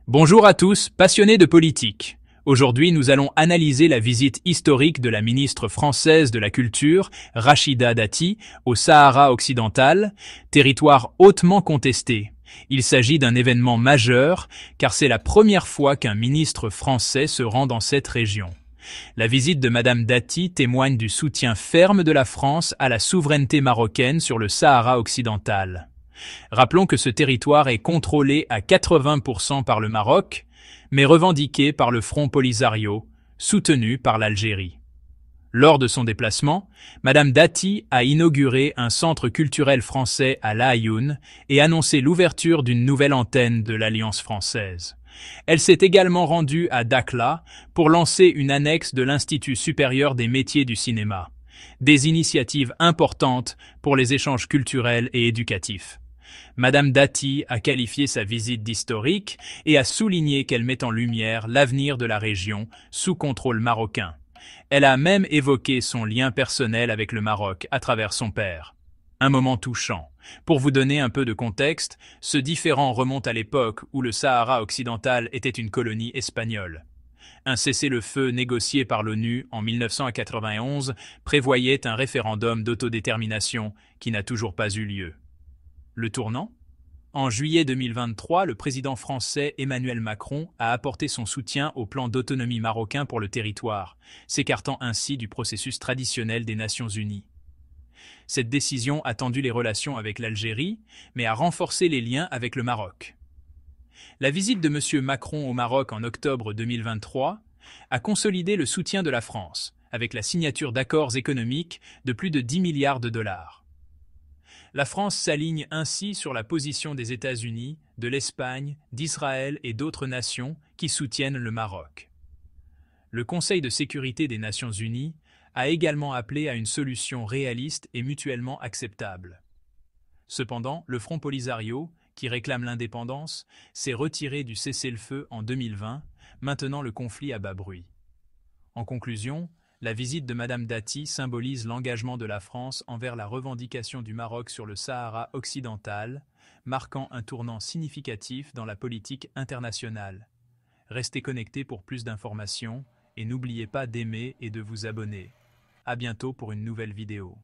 Bonjour à tous, passionnés de politique. Aujourd'hui, nous allons analyser la visite historique de la ministre française de la Culture, Rachida Dati, au Sahara occidental, territoire hautement contesté. Il s'agit d'un événement majeur, car c'est la première fois qu'un ministre français se rend dans cette région. La visite de Madame Dati témoigne du soutien ferme de la France à la souveraineté marocaine sur le Sahara occidental. Rappelons que ce territoire est contrôlé à 80% par le Maroc, mais revendiqué par le Front Polisario, soutenu par l'Algérie. Lors de son déplacement, Madame Dati a inauguré un centre culturel français à La Aïoun et annoncé l'ouverture d'une nouvelle antenne de l'Alliance française. Elle s'est également rendue à Dakhla pour lancer une annexe de l'Institut supérieur des métiers du cinéma. Des initiatives importantes pour les échanges culturels et éducatifs. Madame Dati a qualifié sa visite d'historique et a souligné qu'elle met en lumière l'avenir de la région sous contrôle marocain. Elle a même évoqué son lien personnel avec le Maroc à travers son père. Un moment touchant. Pour vous donner un peu de contexte, ce différend remonte à l'époque où le Sahara occidental était une colonie espagnole. Un cessez-le-feu négocié par l'ONU en 1991 prévoyait un référendum d'autodétermination qui n'a toujours pas eu lieu. Le tournant ? En juillet 2023, le président français Emmanuel Macron a apporté son soutien au plan d'autonomie marocain pour le territoire, s'écartant ainsi du processus traditionnel des Nations Unies. Cette décision a tendu les relations avec l'Algérie, mais a renforcé les liens avec le Maroc. La visite de M. Macron au Maroc en octobre 2023 a consolidé le soutien de la France, avec la signature d'accords économiques de plus de 10 milliards de dollars. La France s'aligne ainsi sur la position des États-Unis, de l'Espagne, d'Israël et d'autres nations qui soutiennent le Maroc. Le Conseil de sécurité des Nations Unies a également appelé à une solution réaliste et mutuellement acceptable. Cependant, le Front Polisario, qui réclame l'indépendance, s'est retiré du cessez-le-feu en 2020, maintenant le conflit à bas bruit. En conclusion, la visite de Madame Dati symbolise l'engagement de la France envers la revendication du Maroc sur le Sahara occidental, marquant un tournant significatif dans la politique internationale. Restez connectés pour plus d'informations et n'oubliez pas d'aimer et de vous abonner. À bientôt pour une nouvelle vidéo.